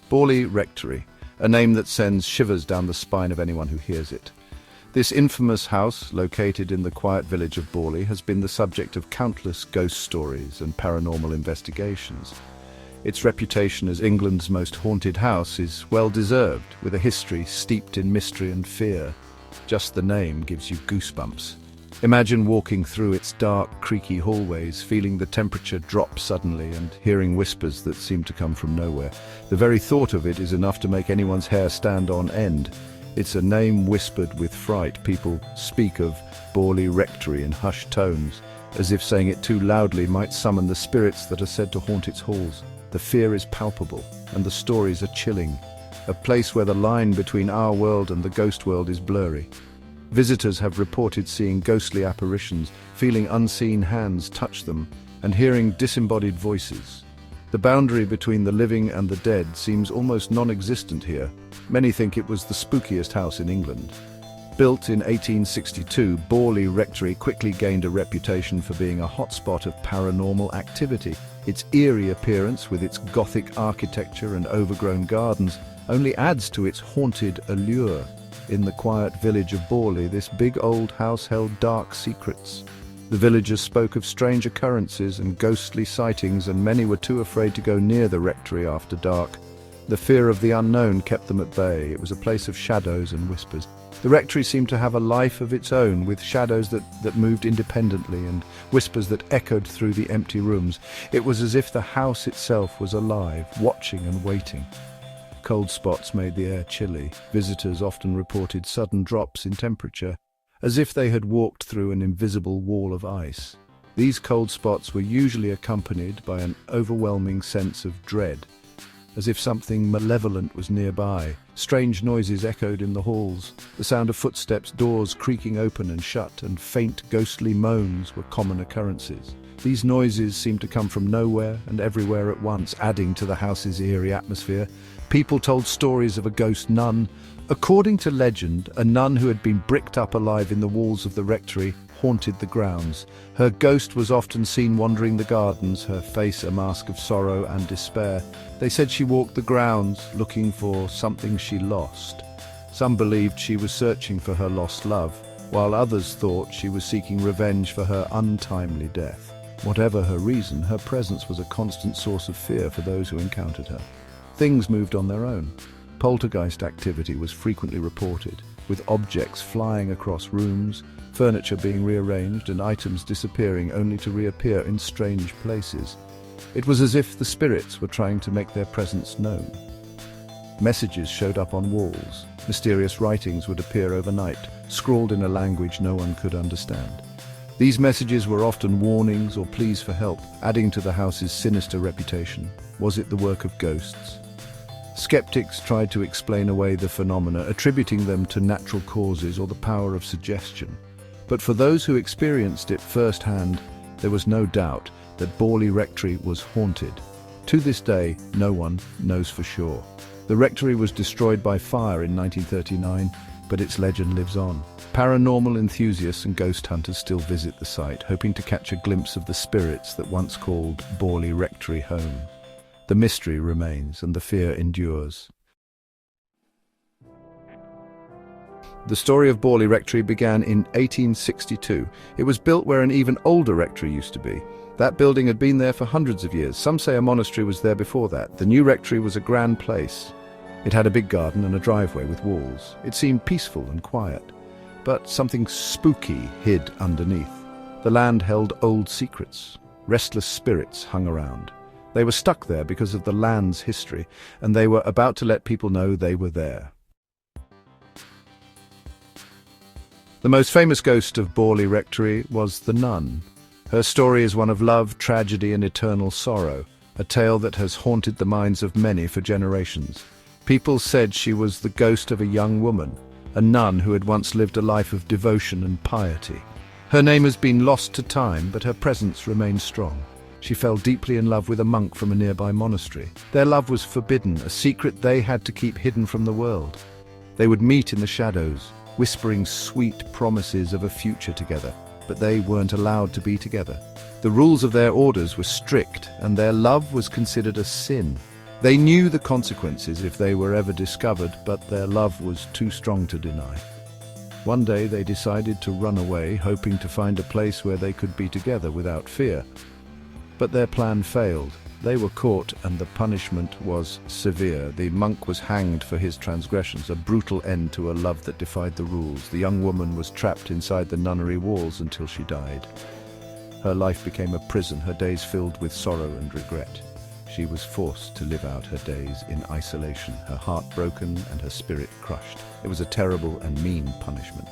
Borley Rectory, a name that sends shivers down the spine of anyone who hears it. This infamous house, located in the quiet village of Borley, has been the subject of countless ghost stories and paranormal investigations. Its reputation as England's most haunted house is well deserved, with a history steeped in mystery and fear. Just the name gives you goosebumps. Imagine walking through its dark, creaky hallways, feeling the temperature drop suddenly and hearing whispers that seem to come from nowhere. The very thought of it is enough to make anyone's hair stand on end. It's a name whispered with fright. People speak of Borley Rectory in hushed tones, as if saying it too loudly might summon the spirits that are said to haunt its halls. The fear is palpable, and the stories are chilling. A place where the line between our world and the ghost world is blurry. Visitors have reported seeing ghostly apparitions, feeling unseen hands touch them, and hearing disembodied voices. The boundary between the living and the dead seems almost non-existent here. Many think it was the spookiest house in England. Built in 1862, Borley Rectory quickly gained a reputation for being a hotspot of paranormal activity. Its eerie appearance, with its Gothic architecture and overgrown gardens, only adds to its haunted allure. In the quiet village of Borley, this big old house held dark secrets. The villagers spoke of strange occurrences and ghostly sightings, and many were too afraid to go near the rectory after dark. The fear of the unknown kept them at bay. It was a place of shadows and whispers. The rectory seemed to have a life of its own, with shadows that moved independently and whispers that echoed through the empty rooms. It was as if the house itself was alive, watching and waiting. Cold spots made the air chilly. Visitors often reported sudden drops in temperature, as if they had walked through an invisible wall of ice. These cold spots were usually accompanied by an overwhelming sense of dread, as if something malevolent was nearby. Strange noises echoed in the halls. The sound of footsteps, doors creaking open and shut, and faint ghostly moans were common occurrences. These noises seemed to come from nowhere and everywhere at once, adding to the house's eerie atmosphere. People told stories of a ghost nun. According to legend, a nun who had been bricked up alive in the walls of the rectory haunted the grounds. Her ghost was often seen wandering the gardens, her face a mask of sorrow and despair. They said she walked the grounds, looking for something she lost. Some believed she was searching for her lost love, while others thought she was seeking revenge for her untimely death. Whatever her reason, her presence was a constant source of fear for those who encountered her. Things moved on their own. Poltergeist activity was frequently reported, with objects flying across rooms, furniture being rearranged, and items disappearing only to reappear in strange places. It was as if the spirits were trying to make their presence known. Messages showed up on walls. Mysterious writings would appear overnight, scrawled in a language no one could understand. These messages were often warnings or pleas for help, adding to the house's sinister reputation. Was it the work of ghosts? Skeptics tried to explain away the phenomena, attributing them to natural causes or the power of suggestion. But for those who experienced it firsthand, there was no doubt that Borley Rectory was haunted. To this day, no one knows for sure. The rectory was destroyed by fire in 1939, but its legend lives on. Paranormal enthusiasts and ghost hunters still visit the site, hoping to catch a glimpse of the spirits that once called Borley Rectory home. The mystery remains and the fear endures. The story of Borley Rectory began in 1862. It was built where an even older rectory used to be. That building had been there for hundreds of years. Some say a monastery was there before that. The new rectory was a grand place. It had a big garden and a driveway with walls. It seemed peaceful and quiet, but something spooky hid underneath. The land held old secrets. Restless spirits hung around. They were stuck there because of the land's history, and they were about to let people know they were there. The most famous ghost of Borley Rectory was the nun. Her story is one of love, tragedy, and eternal sorrow, a tale that has haunted the minds of many for generations. People said she was the ghost of a young woman, a nun who had once lived a life of devotion and piety. Her name has been lost to time, but her presence remains strong. She fell deeply in love with a monk from a nearby monastery. Their love was forbidden, a secret they had to keep hidden from the world. They would meet in the shadows, whispering sweet promises of a future together, but they weren't allowed to be together. The rules of their orders were strict, and their love was considered a sin. They knew the consequences if they were ever discovered, but their love was too strong to deny. One day they decided to run away, hoping to find a place where they could be together without fear. But their plan failed. They were caught, and the punishment was severe. The monk was hanged for his transgressions, a brutal end to a love that defied the rules. The young woman was trapped inside the nunnery walls until she died. Her life became a prison, her days filled with sorrow and regret. She was forced to live out her days in isolation, her heart broken and her spirit crushed. It was a terrible and mean punishment.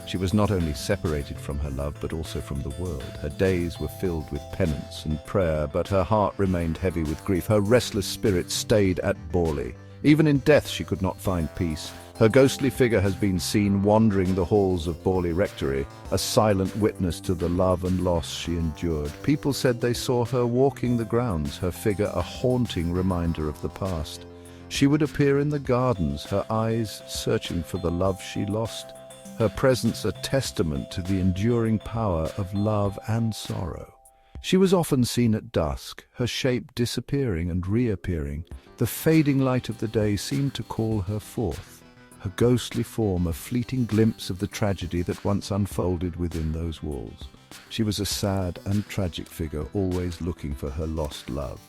She was not only separated from her love, but also from the world. Her days were filled with penance and prayer, but her heart remained heavy with grief. Her restless spirit stayed at Borley. Even in death she could not find peace. Her ghostly figure has been seen wandering the halls of Borley Rectory, a silent witness to the love and loss she endured. People said they saw her walking the grounds, her figure a haunting reminder of the past. She would appear in the gardens, her eyes searching for the love she lost, her presence a testament to the enduring power of love and sorrow. She was often seen at dusk, her shape disappearing and reappearing. The fading light of the day seemed to call her forth, her ghostly form a fleeting glimpse of the tragedy that once unfolded within those walls. She was a sad and tragic figure, always looking for her lost love.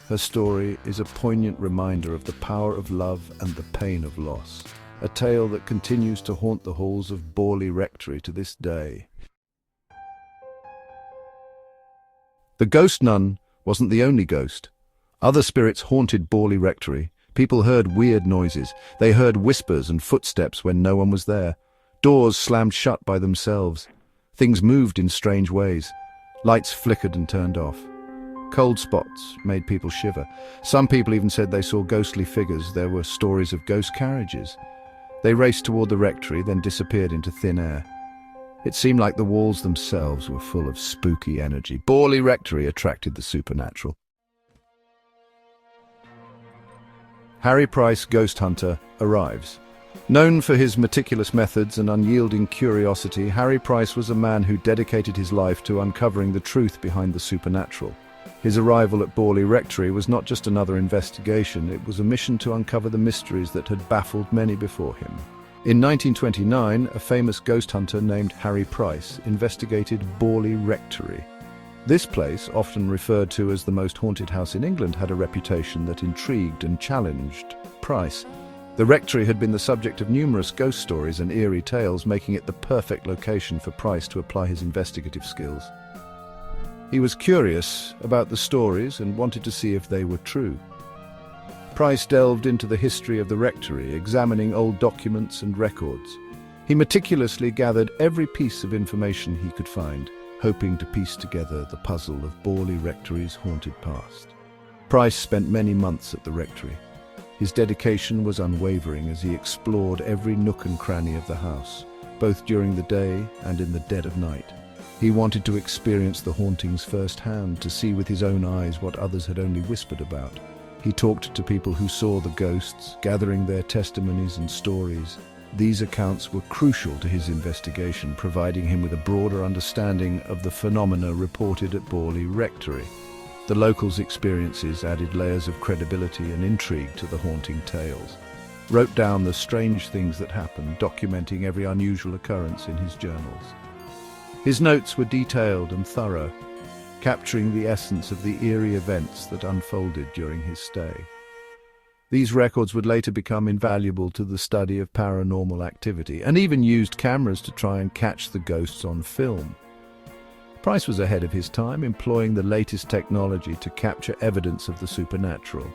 Her story is a poignant reminder of the power of love and the pain of loss, a tale that continues to haunt the halls of Borley Rectory to this day. The ghost nun wasn't the only ghost. Other spirits haunted Borley Rectory. People heard weird noises. They heard whispers and footsteps when no one was there. Doors slammed shut by themselves. Things moved in strange ways. Lights flickered and turned off. Cold spots made people shiver. Some people even said they saw ghostly figures. There were stories of ghost carriages. They raced toward the rectory, then disappeared into thin air. It seemed like the walls themselves were full of spooky energy. Borley Rectory attracted the supernatural. Harry Price, ghost hunter, arrives. Known for his meticulous methods and unyielding curiosity, Harry Price was a man who dedicated his life to uncovering the truth behind the supernatural. His arrival at Borley Rectory was not just another investigation, it was a mission to uncover the mysteries that had baffled many before him. In 1929, a famous ghost hunter named Harry Price investigated Borley Rectory. This place, often referred to as the most haunted house in England, had a reputation that intrigued and challenged Price. The rectory had been the subject of numerous ghost stories and eerie tales, making it the perfect location for Price to apply his investigative skills. He was curious about the stories and wanted to see if they were true. Price delved into the history of the rectory, examining old documents and records. He meticulously gathered every piece of information he could find, hoping to piece together the puzzle of Borley Rectory's haunted past. Price spent many months at the rectory. His dedication was unwavering as he explored every nook and cranny of the house, both during the day and in the dead of night. He wanted to experience the hauntings firsthand, to see with his own eyes what others had only whispered about. He talked to people who saw the ghosts, gathering their testimonies and stories. These accounts were crucial to his investigation, providing him with a broader understanding of the phenomena reported at Borley Rectory. The locals' experiences added layers of credibility and intrigue to the haunting tales. Wrote down the strange things that happened, documenting every unusual occurrence in his journals. His notes were detailed and thorough, capturing the essence of the eerie events that unfolded during his stay. These records would later become invaluable to the study of paranormal activity, and even used cameras to try and catch the ghosts on film. Price was ahead of his time, employing the latest technology to capture evidence of the supernatural.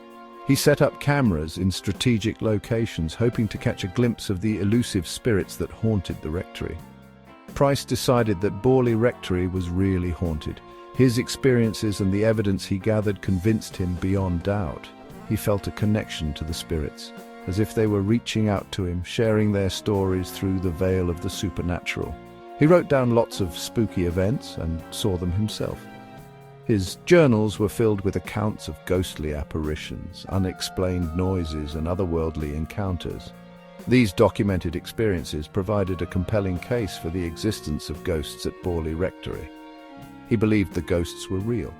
He set up cameras in strategic locations, hoping to catch a glimpse of the elusive spirits that haunted the rectory. Price decided that Borley Rectory was really haunted. His experiences and the evidence he gathered convinced him beyond doubt. He felt a connection to the spirits, as if they were reaching out to him, sharing their stories through the veil of the supernatural. He wrote down lots of spooky events and saw them himself. His journals were filled with accounts of ghostly apparitions, unexplained noises, and otherworldly encounters. These documented experiences provided a compelling case for the existence of ghosts at Borley Rectory. He believed the ghosts were real.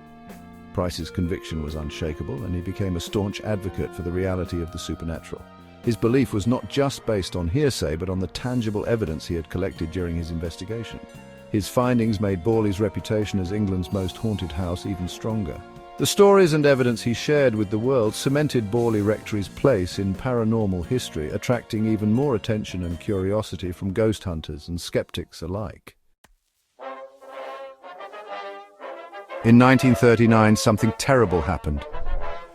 Price's conviction was unshakable, and he became a staunch advocate for the reality of the supernatural. His belief was not just based on hearsay, but on the tangible evidence he had collected during his investigation. His findings made Borley's reputation as England's most haunted house even stronger. The stories and evidence he shared with the world cemented Borley Rectory's place in paranormal history, attracting even more attention and curiosity from ghost hunters and skeptics alike. In 1939, something terrible happened.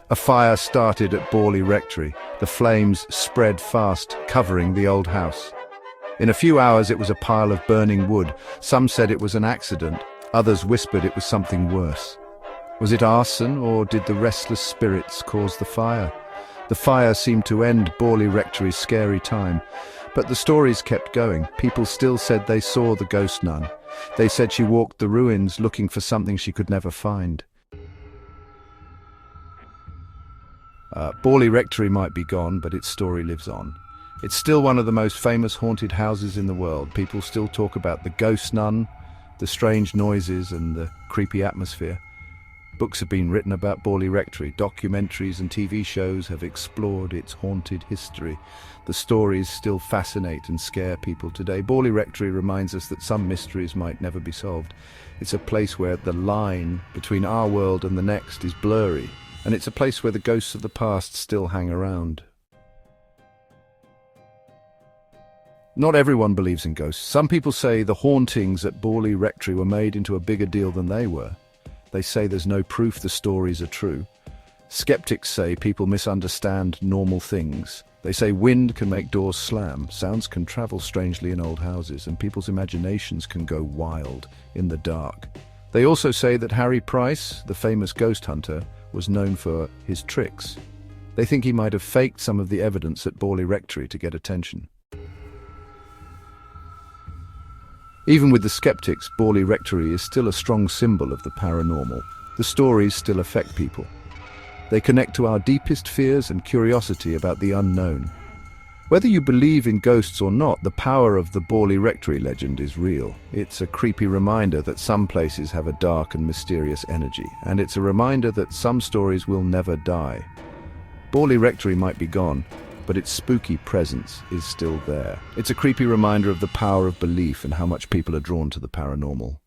A fire started at Borley Rectory. The flames spread fast, covering the old house. In a few hours, it was a pile of burning wood. Some said it was an accident. Others whispered it was something worse. Was it arson, or did the restless spirits cause the fire? The fire seemed to end Borley Rectory's scary time. But the stories kept going. People still said they saw the ghost nun. They said she walked the ruins looking for something she could never find. Borley Rectory might be gone, but its story lives on. It's still one of the most famous haunted houses in the world. People still talk about the ghost nun, the strange noises and the creepy atmosphere. Books have been written about Borley Rectory. Documentaries and TV shows have explored its haunted history. The stories still fascinate and scare people today. Borley Rectory reminds us that some mysteries might never be solved. It's a place where the line between our world and the next is blurry, and it's a place where the ghosts of the past still hang around. Not everyone believes in ghosts. Some people say the hauntings at Borley Rectory were made into a bigger deal than they were. They say there's no proof the stories are true. Skeptics say people misunderstand normal things. They say wind can make doors slam, sounds can travel strangely in old houses, and people's imaginations can go wild in the dark. They also say that Harry Price, the famous ghost hunter, was known for his tricks. They think he might have faked some of the evidence at Borley Rectory to get attention. Even with the skeptics, Borley Rectory is still a strong symbol of the paranormal. The stories still affect people. They connect to our deepest fears and curiosity about the unknown. Whether you believe in ghosts or not, the power of the Borley Rectory legend is real. It's a creepy reminder that some places have a dark and mysterious energy, and it's a reminder that some stories will never die. Borley Rectory might be gone, but its spooky presence is still there. It's a creepy reminder of the power of belief and how much people are drawn to the paranormal.